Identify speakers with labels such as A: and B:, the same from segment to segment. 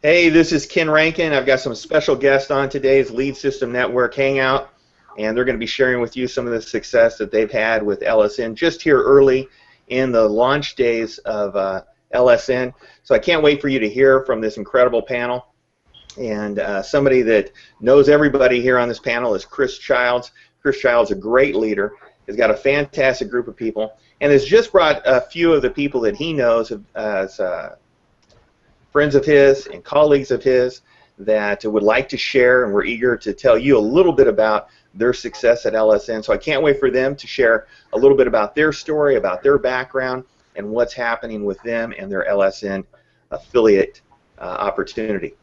A: Hey, this is Ken Rankin. I've got some special guests on today's Lead System Network Hangout, and they're going to be sharing with you some of the success that they've had with LSN just here early in the launch days of LSN. So I can't wait for you to hear from this incredible panel. And somebody that knows everybody here on this panel is Chris Childs. Chris Childs is a great leader. He's got a fantastic group of people, and has just brought a few of the people that he knows as friends of his and colleagues of his that would like to share, and we're eager to tell you a little bit about their success at LSN. So I can't wait for them to share a little bit about their story, about their background, and what's happening with them and their LSN affiliate opportunity.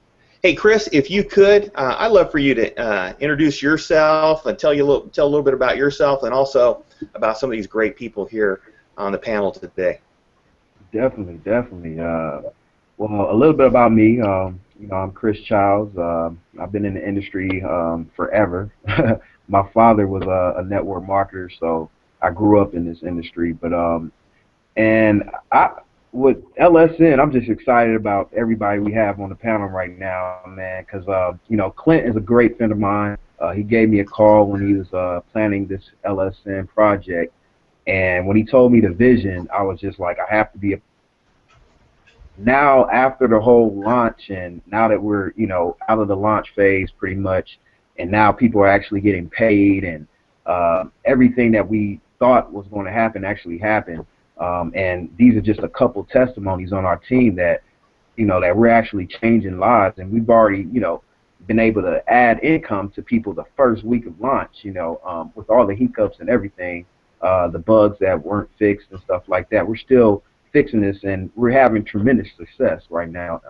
A: Hey, Chris, if you could, I'd love for you to introduce yourself and tell a little bit about yourself, and also about some of these great people here on the panel today.
B: Definitely. Well, a little bit about me. You know, I'm Chris Childs. I've been in the industry forever. My father was a network marketer, so I grew up in this industry. But with LSN, I'm just excited about everybody we have on the panel right now, man. Because you know, Clint is a great friend of mine. He gave me a call when he was planning this LSN project, and when he told me the vision, I was just like, I have to be a Now, after the whole launch, and now that we're, you know, out of the launch phase pretty much, and now people are actually getting paid, and everything that we thought was going to happen actually happened. And these are just a couple testimonies on our team that, you know, that we're actually changing lives, and we've already, you know, been able to add income to people the first week of launch, you know, with all the hiccups and everything, the bugs that weren't fixed and stuff like that. We're still fixing this, and we're having tremendous success right now.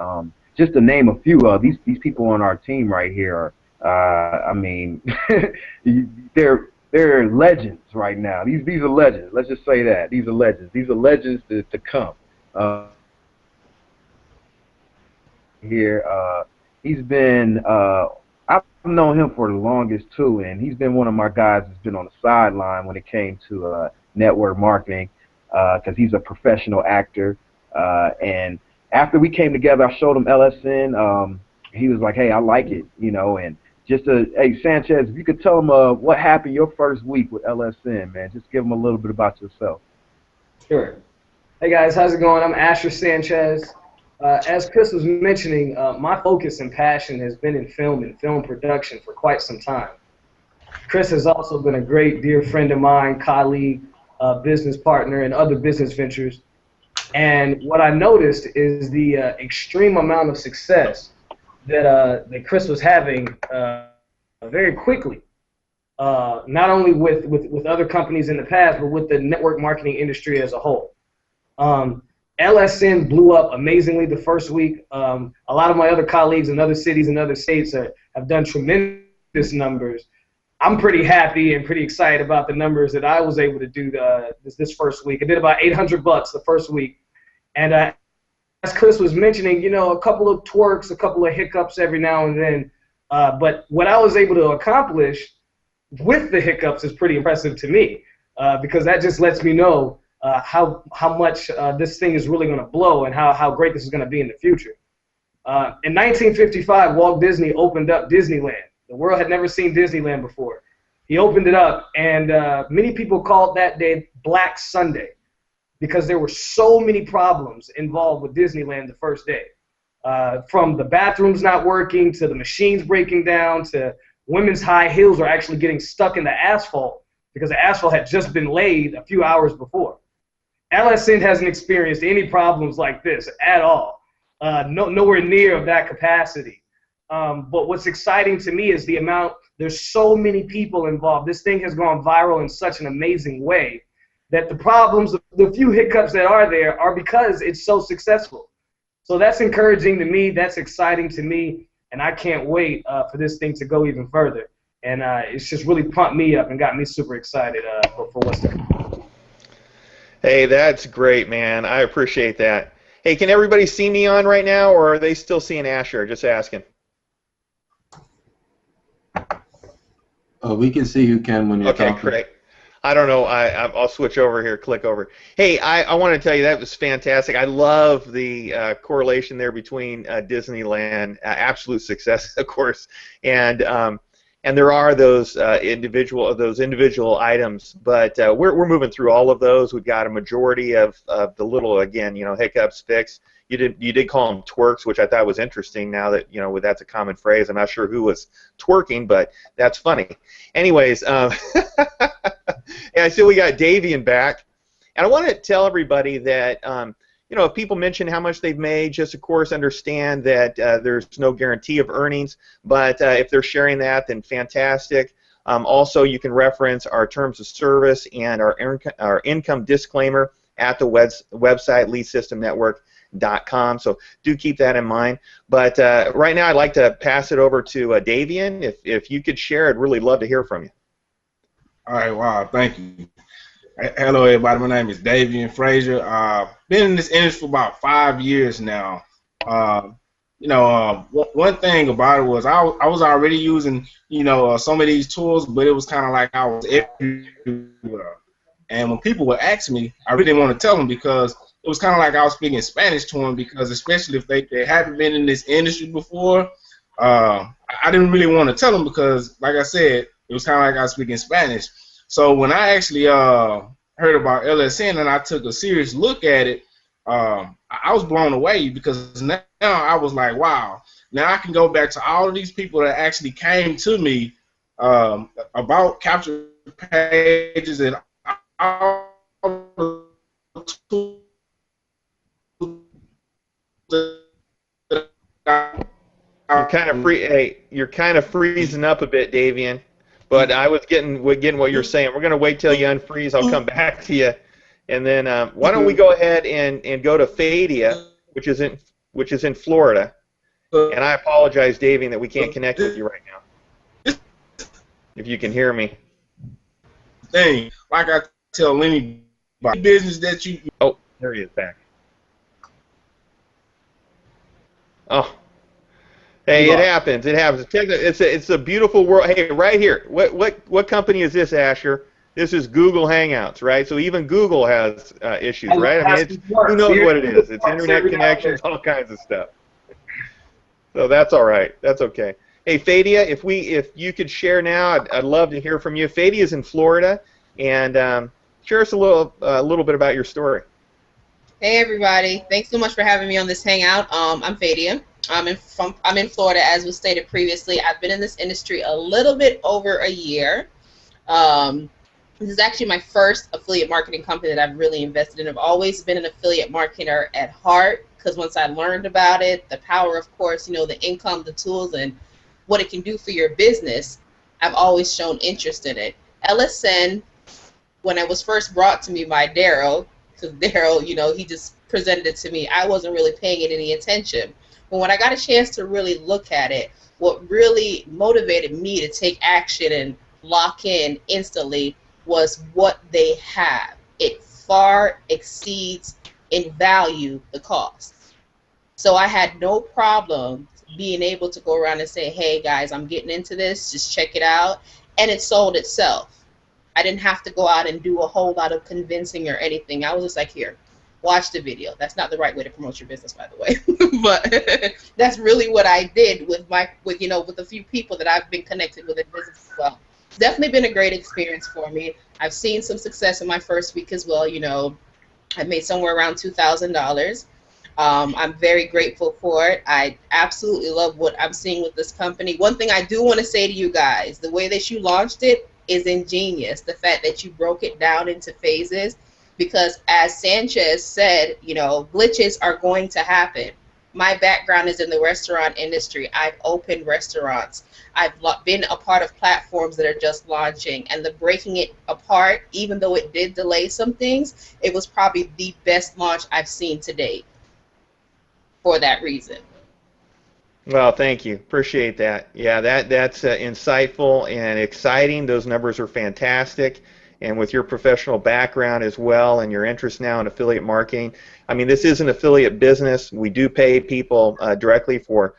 B: Just to name a few, these people on our team right here are, I mean, they're legends right now. These are legends. Let's just say that these are legends. These are legends to come. He's been. I've known him for the longest too, and he's been one of my guys that's been on the sideline when it came to network marketing. Because he's a professional actor, and after we came together, I showed him LSN. He was like, "Hey, I like it," you know. And just hey, Sanchez, if you could tell him what happened your first week with LSN, man, just give him a little bit about yourself.
C: Sure. Hey guys, how's it going? I'm Asher Sanchez. As Chris was mentioning, my focus and passion has been in film and film production for quite some time. Chris has also been a great dear friend of mine, colleague, business partner, and other business ventures. And what I noticed is the extreme amount of success that Chris was having very quickly, not only with other companies in the past, but with the network marketing industry as a whole. LSN blew up amazingly the first week. A lot of my other colleagues in other cities and other states have done tremendous numbers. I'm pretty happy and pretty excited about the numbers that I was able to do this first week. I did about $800 the first week. And as Chris was mentioning, you know, a couple of twerks, a couple of hiccups every now and then. But what I was able to accomplish with the hiccups is pretty impressive to me, because that just lets me know how much this thing is really going to blow, and how great this is going to be in the future. In 1955, Walt Disney opened up Disneyland. The world had never seen Disneyland before. He opened it up, and many people called that day Black Sunday, because there were so many problems involved with Disneyland the first day. From the bathrooms not working, to the machines breaking down, to women's high heels are actually getting stuck in the asphalt because the asphalt had just been laid a few hours before. LSN hasn't experienced any problems like this at all, nowhere near of that capacity. But what's exciting to me is the amount, there's so many people involved. This thing has gone viral in such an amazing way that the problems, the few hiccups that are there are because it's so successful. So that's encouraging to me, that's exciting to me, and I can't wait for this thing to go even further. And it's just really pumped me up and got me super excited for what's to come.
A: Hey, that's great, man. I appreciate that. Hey, can everybody see me on right now, or are they still seeing Asher? Just asking.
D: We can see you, Ken, when you're talking.
A: Okay, great. I don't know. I'll switch over here, click over. Hey, I want to tell you that was fantastic. I love the correlation there between Disneyland, absolute success, of course, and there are those individual items, but we're moving through all of those. We've got a majority of the little, again, hiccups fixed. You did call them twerks, which I thought was interesting. Now that that's a common phrase. I'm not sure who was twerking, but that's funny. Anyways, yeah, I see we got Davian back, and I want to tell everybody that if people mention how much they've made, just of course understand that there's no guarantee of earnings, but if they're sharing that, then fantastic. Also, you can reference our terms of service and our income disclaimer at the website leadsystemnetwork.com. So do keep that in mind. But right now, I'd like to pass it over to Davian. If you could share, I'd really love to hear from you.
D: All right, wow, thank you. Hello, everybody. My name is Davian Frazier. Been in this industry for about 5 years now. One thing about it was I was already using, some of these tools, but it was kind of like I was everywhere. And when people would ask me, I really didn't want to tell them because it was kind of like I was speaking Spanish to them because especially if they hadn't been in this industry before, I didn't really want to tell them because, like I said, it was kind of like I was speaking Spanish. So when I actually heard about LSN and I took a serious look at it, I was blown away because now I was like, wow, now I can go back to all of these people that actually came to me about capture pages and all the tools
A: You're kind of freezing up a bit, Davian. But I was getting what you're saying. We're going to wait till you unfreeze. I'll come back to you, and then why don't we go ahead and go to Fadia, which is in Florida. And I apologize, Davian, that we can't connect with you right now. If you can hear me.
D: Thing like I tell anybody, business that you.
A: Oh, there he is back. Oh. Hey, it happens. It happens. It's a beautiful world. Hey, right here. What company is this, Asher? This is Google Hangouts, right? So even Google has issues, right? I mean, who knows what it is? It's internet connections, all kinds of stuff. So that's all right. That's okay. Hey, Fadia, if you could share now, I'd love to hear from you. Fadia is in Florida, and share us a little bit about your story.
E: Hey, everybody. Thanks so much for having me on this Hangout. I'm Fadia. I'm in Florida, as was stated previously. I've been in this industry a little bit over a year. This is actually my first affiliate marketing company that I've really invested in. I've always been an affiliate marketer at heart because once I learned about it, the power, of course, the income, the tools, and what it can do for your business, I've always shown interest in it. LSN, when it was first brought to me by Daryl, because Daryl, he just presented it to me, I wasn't really paying it any attention. But when I got a chance to really look at it, what really motivated me to take action and lock in instantly was what they have. It far exceeds in value the cost. So I had no problem being able to go around and say, hey guys, I'm getting into this, just check it out. And it sold itself. I didn't have to go out and do a whole lot of convincing or anything. I was just like, here, watch the video. That's not the right way to promote your business, by the way. But that's really what I did with a few people that I've been connected with in business as well. It's definitely been a great experience for me. I've seen some success in my first week as well. I made somewhere around $2,000. I'm very grateful for it. I absolutely love what I'm seeing with this company. One thing I do want to say to you guys, the way that you launched it is ingenious. The fact that you broke it down into phases, because as Sanchez said, glitches are going to happen. My background is in the restaurant industry. I've opened restaurants. I've been a part of platforms that are just launching, and the breaking it apart, even though it did delay some things, it was probably the best launch I've seen to date for that reason.
A: Well, thank you. Appreciate that. Yeah, that's insightful and exciting. Those numbers are fantastic. And with your professional background as well and your interest now in affiliate marketing, I mean, this is an affiliate business. We do pay people directly for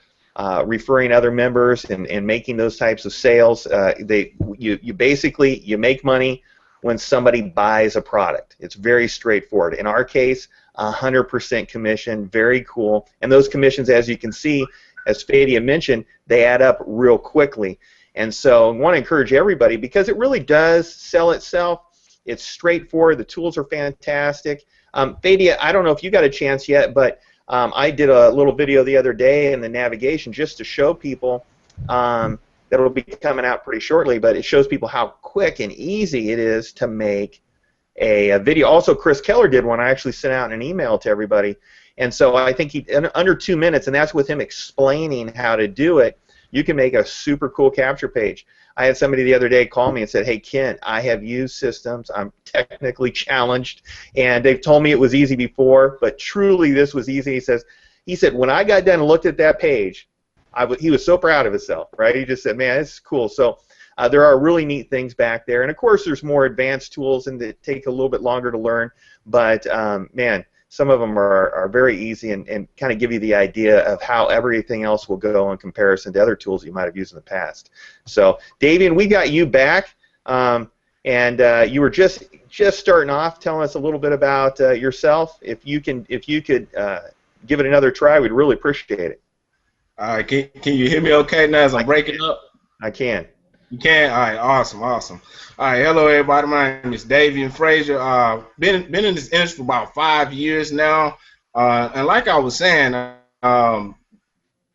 A: referring other members and making those types of sales. You basically make money when somebody buys a product. It's very straightforward. In our case, 100% commission, very cool. And those commissions, as you can see, as Fadia mentioned, they add up real quickly. And so I want to encourage everybody, because it really does sell itself. It's straightforward. The tools are fantastic. Fadia, I don't know if you got a chance yet, but I did a little video the other day in the navigation just to show people that will be coming out pretty shortly, but it shows people how quick and easy it is to make a video. Also, Chris Keller did one. I actually sent out an email to everybody, and so I think he under 2 minutes, and that's with him explaining how to do it. You can make a super cool capture page. I had somebody the other day call me and said, "Hey, Kent, I have used systems. I'm technically challenged, and they've told me it was easy before, but truly this was easy." He said, when I got done and looked at that page, he was so proud of himself, right? He just said, "Man, this is cool." So there are really neat things back there, and of course, there's more advanced tools and that take a little bit longer to learn. But man, some of them are very easy and kind of give you the idea of how everything else will go in comparison to other tools you might have used in the past. So, Davian, we got you back, and you were just starting off telling us a little bit about yourself. If you could give it another try, we'd really appreciate it.
D: All right, can you hear me okay now as I'm breaking up?
A: I can.
D: You can? All right, awesome. All right, hello everybody. My name is Davian Frazier. Been in this industry for about 5 years now, and like I was saying,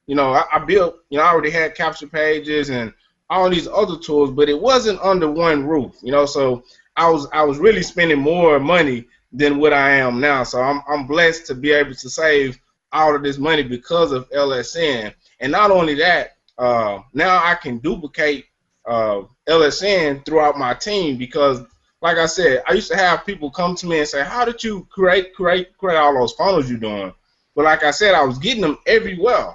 D: you know, I built, you know, I already had capture pages and all these other tools, but it wasn't under one roof, you know. So I was really spending more money than what I am now. So I'm blessed to be able to save all of this money because of LSN, and not only that, now I can duplicate LSN throughout my team, because like I said, I used to have people come to me and say, "How did you create all those funnels you're doing?" But like I said, I was getting them everywhere,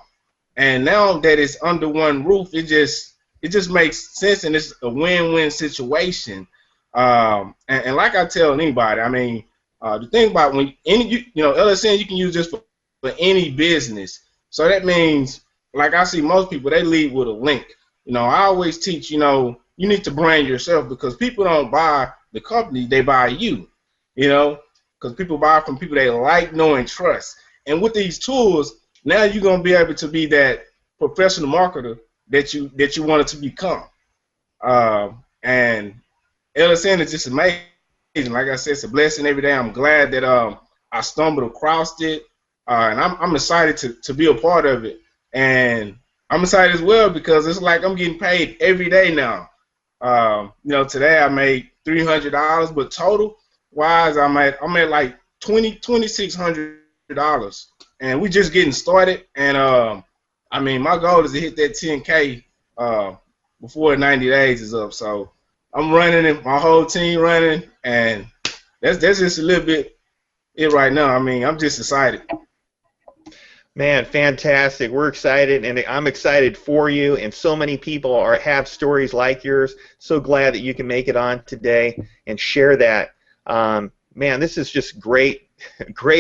D: and now that it's under one roof, it just makes sense, and it's a win-win situation. And like I tell anybody, I mean, the thing about when you know, LSN, you can use this for any business. So that means, like I see most people, they lead with a link. You know, I always teach, you know, you need to brand yourself, because people don't buy the company, they buy you. You know, because people buy from people they like, know, and trust. And with these tools, now you're gonna be able to be that professional marketer that you wanted to become. And LSN is just amazing. Like I said, it's a blessing every day. I'm glad that I stumbled across it, and I'm excited to be a part of it. And I'm excited as well because it's like I'm getting paid every day now. You know, today I made $300, but total wise, I'm at like $2,600, and we just getting started. And I mean, my goal is to hit that 10K before 90 days is up. So I'm running it, my whole team running, and that's just a little bit it right now. I mean, I'm just excited.
A: Man, fantastic. We're excited, and I'm excited for you, and so many people have stories like yours. So glad that you can make it on today and share that. Man, this is just great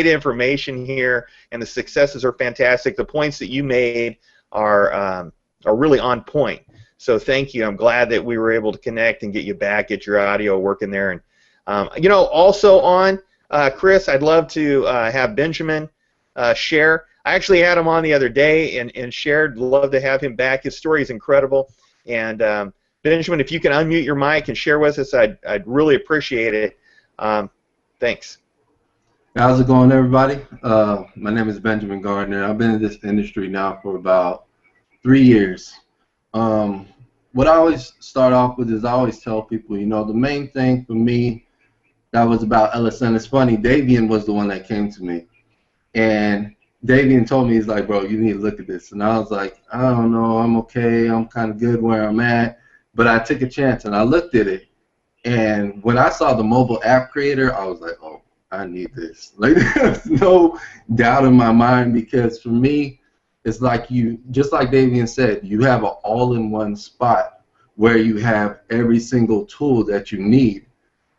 A: information here, and the successes are fantastic. The points that you made are really on point. So thank you. I'm glad that we were able to connect and get you back, get your audio working there. And you know, also on Chris, I'd love to have Benjamin share. I actually had him on the other day and shared. Love to have him back. His story is incredible. And Benjamin, if you can unmute your mic and share with us, I'd really appreciate it. Thanks.
F: How's it going, everybody? My name is Benjamin Gardner. I've been in this industry now for about 3 years. What I always start off with is I always tell people, you know, the main thing for me that was about LSN. It's funny, Davian was the one that came to me. And Davian told me, he's like, "Bro, you need to look at this." And I was like, "I don't know, I'm okay, I'm kind of good where I'm at." But I took a chance and I looked at it. And when I saw the mobile app creator, I was like, "Oh, I need this." Like, there's no doubt in my mind, because for me, it's like just like Davian said, you have an all-in-one spot where you have every single tool that you need.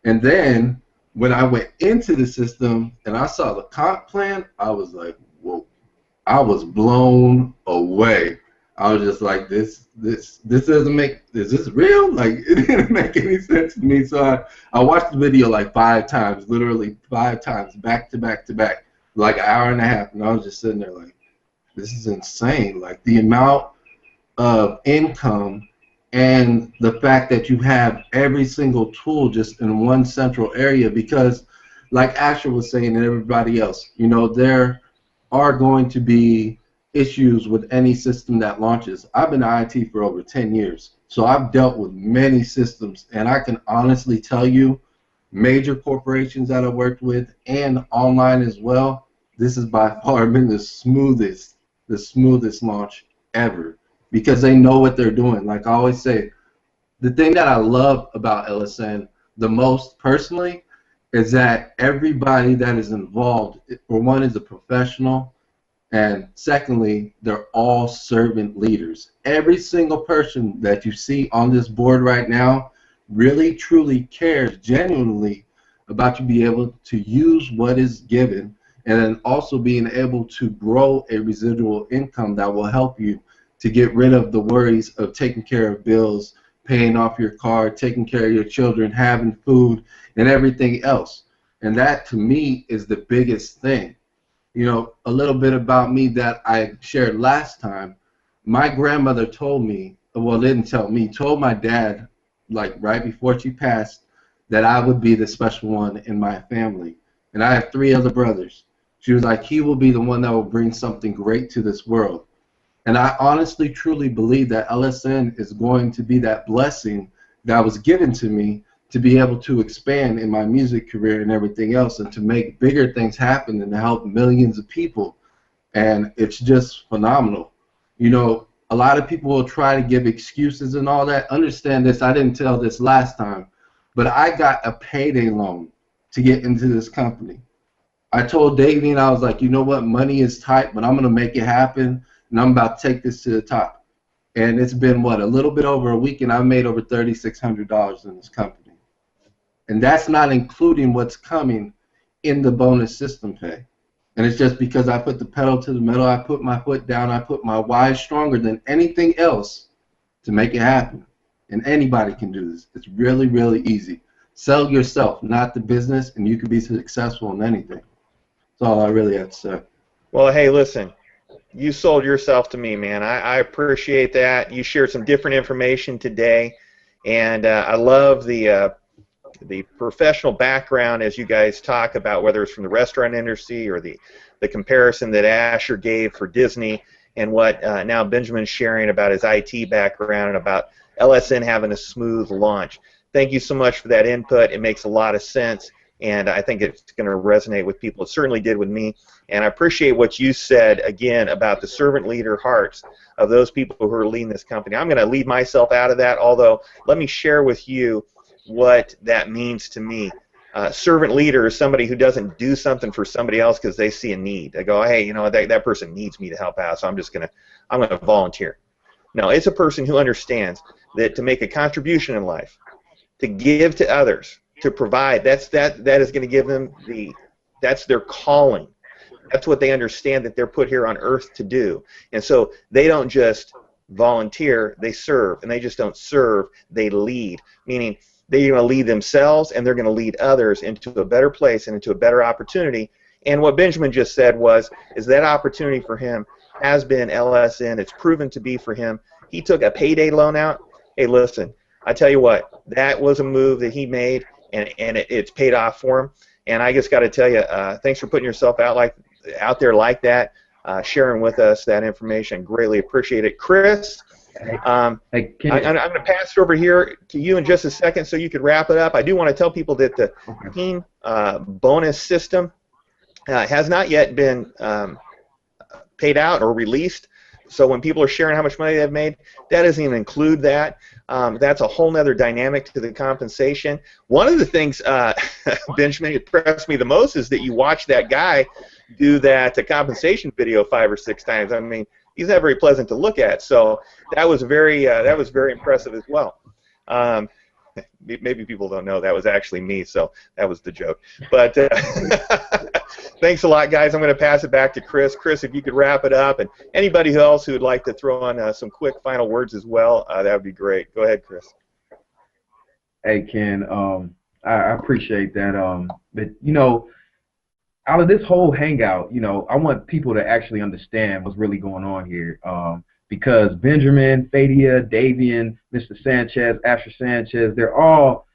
F: And then when I went into the system and I saw the comp plan, I was like, whoa. I was blown away. I was just like, this doesn't make, is this real? Like, it didn't make any sense to me. So I watched the video like 5 times, literally 5 times, back to back to back, like an hour and a half, and I was just sitting there like, this is insane. Like the amount of income and the fact that you have every single tool just in one central area, because like Asher was saying and everybody else, you know, there are going to be issues with any system that launches. I've been in IT for over 10 years, so I've dealt with many systems, and I can honestly tell you, major corporations that I've worked with and online as well, this has by far been the smoothest launch ever, because they know what they're doing. Like I always say, the thing that I love about LSN the most personally is that everybody that is involved, for one, is a professional, and secondly, they're all servant leaders. Every single person that you see on this board right now really, truly cares genuinely about you being able to use what is given, and then also being able to grow a residual income that will help you to get rid of the worries of taking care of bills, paying off your car, taking care of your children, having food, and everything else. And that, to me, is the biggest thing. You know, a little bit about me that I shared last time. My grandmother told me, well, didn't tell me, told my dad, like right before she passed, that I would be the special one in my family. And I have 3 other brothers. She was like, he will be the one that will bring something great to this world. And I honestly, truly believe that LSN is going to be that blessing that was given to me to be able to expand in my music career and everything else, and to make bigger things happen and to help millions of people. And it's just phenomenal. You know, a lot of people will try to give excuses and all that. Understand this, I didn't tell this last time, but I got a payday loan to get into this company. I told Davey, and I was like, you know what, money is tight, but I'm going to make it happen, and I'm about to take this to the top. And it's been, what, a little bit over a week, and I've made over $3,600 in this company. And that's not including what's coming in the bonus system pay. And it's just because I put the pedal to the metal, I put my foot down, I put my why stronger than anything else to make it happen. And anybody can do this. It's really, really easy. Sell yourself, not the business, and you can be successful in anything. That's all I really have to say.
A: Well, hey, listen, you sold yourself to me, man. I appreciate that. You shared some different information today, and I love the professional background as you guys talk about, whether it's from the restaurant industry or the comparison that Asher gave for Disney, and what now Benjamin's sharing about his IT background and about LSN having a smooth launch. Thank you so much for that input. It makes a lot of sense, and I think it's going to resonate with people. It certainly did with me, and I appreciate what you said, again, about the servant leader hearts of those people who are leading this company. I'm going to leave myself out of that, although let me share with you what that means to me. Servant leader is somebody who doesn't do something for somebody else because they see a need. They go, hey, you know, that person needs me to help out, so I'm gonna volunteer. No, it's a person who understands that to make a contribution in life, to give to others, to provide, that is going to give them that's their calling. That's what they understand that they're put here on earth to do. And so they don't just volunteer, they serve. And they just don't serve, they lead. Meaning they're going to lead themselves and they're going to lead others into a better place and into a better opportunity. And what Benjamin just said is that opportunity for him has been LSN. It's proven to be for him. He took a payday loan out. Hey, listen, I tell you what, that was a move that he made, and it's paid off for him. And I just got to tell you, thanks for putting yourself out there like that, sharing with us that information. Greatly appreciate it. Chris, I'm going to pass it over here to you in just a second so you could wrap it up. I do want to tell people that the team bonus system has not yet been paid out or released. So when people are sharing how much money they've made, that doesn't even include that. That's a whole other dynamic to the compensation. One of the things, Benjamin, impressed me the most is that you watch that guy do that compensation video 5 or 6 times. I mean, he's not very pleasant to look at. So that was very impressive as well. maybe people don't know that was actually me, so that was the joke. But thanks a lot, guys. I'm going to pass it back to Chris. Chris, if you could wrap it up, and anybody else who would like to throw on some quick final words as well, that would be great. Go ahead, Chris.
B: Hey, Ken, I appreciate that. But, you know, out of this whole hangout, you know, I want people to actually understand what's really going on here. Because Benjamin, Fadia, Davian, Mr. Sanchez, Asher Sanchez, they're all,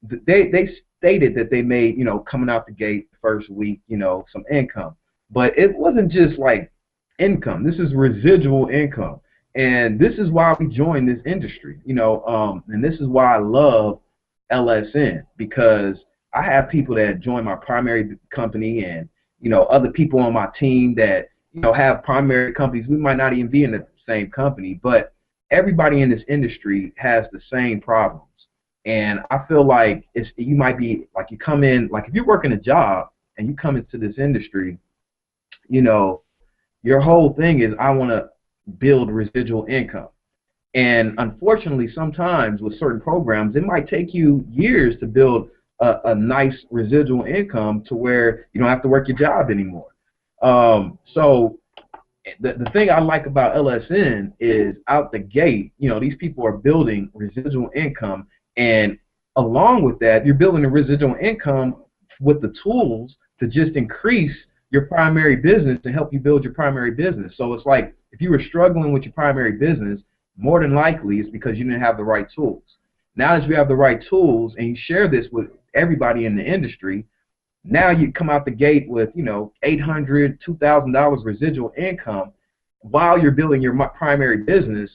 B: they stated that they made, you know, coming out the gate first week, you know, some income. But it wasn't just like income. This is residual income. And this is why we joined this industry, you know, and this is why I love LSN, because I have people that join my primary company and, you know, other people on my team that, you know, have primary companies. We might not even be in the same company, but everybody in this industry has the same problems. And I feel like you might be like, you come in, like if you're working a job and you come into this industry, you know, your whole thing is, I want to build residual income. And unfortunately, sometimes with certain programs, it might take you years to build a nice residual income to where you don't have to work your job anymore. So the thing I like about LSN is out the gate, you know, these people are building residual income, and along with that, you're building a residual income with the tools to just increase your primary business and help you build your primary business. So it's like, if you were struggling with your primary business, more than likely it's because you didn't have the right tools. Now that you have the right tools and you share this with everybody in the industry, now you come out the gate with, you know, $800, $2,000 residual income while you're building your primary business.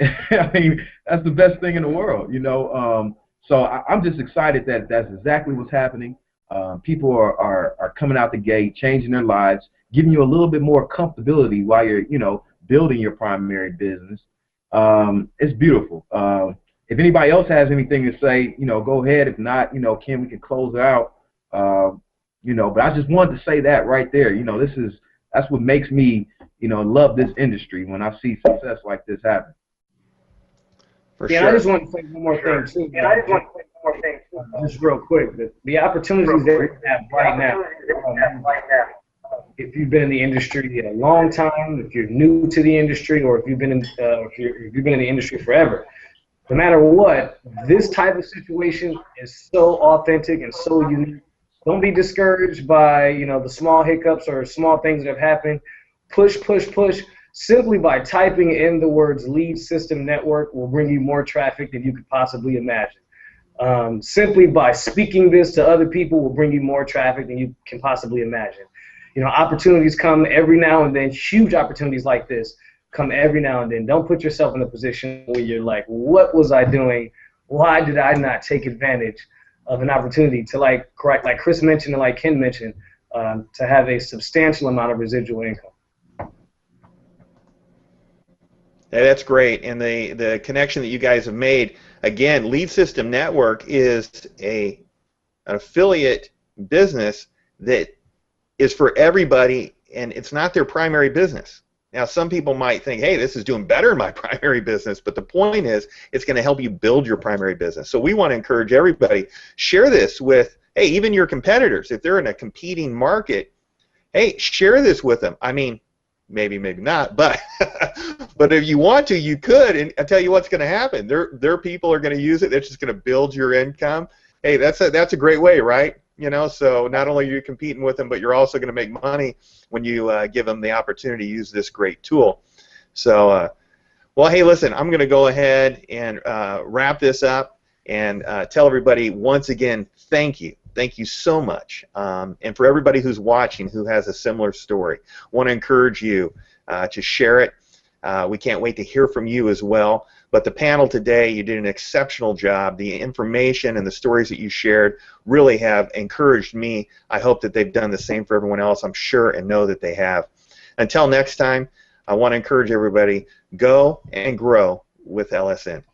B: I mean, that's the best thing in the world, you know. So I'm just excited that that's exactly what's happening. People are coming out the gate, changing their lives, giving you a little bit more comfortability while you're, you know, building your primary business. It's beautiful. If anybody else has anything to say, you know, go ahead. If not, you know, Ken, we can close it out. You know, but I just wanted to say that right there. You know, that's what makes me, you know, love this industry when I see success like this happen.
A: For
C: Yeah,
A: sure.
C: I just want to say one more thing too. Just real quick, the opportunities that we have right now. If you've been in the industry a long time, if you're new to the industry, or if you've been in if you've been in the industry forever, no matter what, this type of situation is so authentic and so unique. Don't be discouraged by, you know, the small hiccups or small things that have happened. Push, push, push. Simply by typing in the words lead system network will bring you more traffic than you could possibly imagine. Simply by speaking this to other people will bring you more traffic than you can possibly imagine. You know, opportunities come every now and then. Huge opportunities like this come every now and then. Don't put yourself in a position where you're like, what was I doing? Why did I not take advantage of an opportunity to, like Chris mentioned and like Ken mentioned, to have a substantial amount of residual income.
A: Yeah, that's great. And the connection that you guys have made, again, Lead System Network is an affiliate business that is for everybody, and it's not their primary business. Now, some people might think, hey, this is doing better in my primary business, but the point is it's going to help you build your primary business. So we want to encourage everybody, share this with, hey, even your competitors. If they're in a competing market, hey, share this with them. I mean, maybe not, but but if you want to, you could, and I'll tell you what's going to happen. Their people are going to use it. It's just going to build your income. Hey, that's a great way, right? You know, so not only are you competing with them, but you're also going to make money when you give them the opportunity to use this great tool. So, well, hey, listen, I'm going to go ahead and wrap this up and tell everybody once again, thank you. Thank you so much. And for everybody who's watching who has a similar story, I want to encourage you to share it. We can't wait to hear from you as well. But the panel today, you did an exceptional job. The information and the stories that you shared really have encouraged me. I hope that they've done the same for everyone else. I'm sure and know that they have. Until next time, I want to encourage everybody, go and grow with LSN.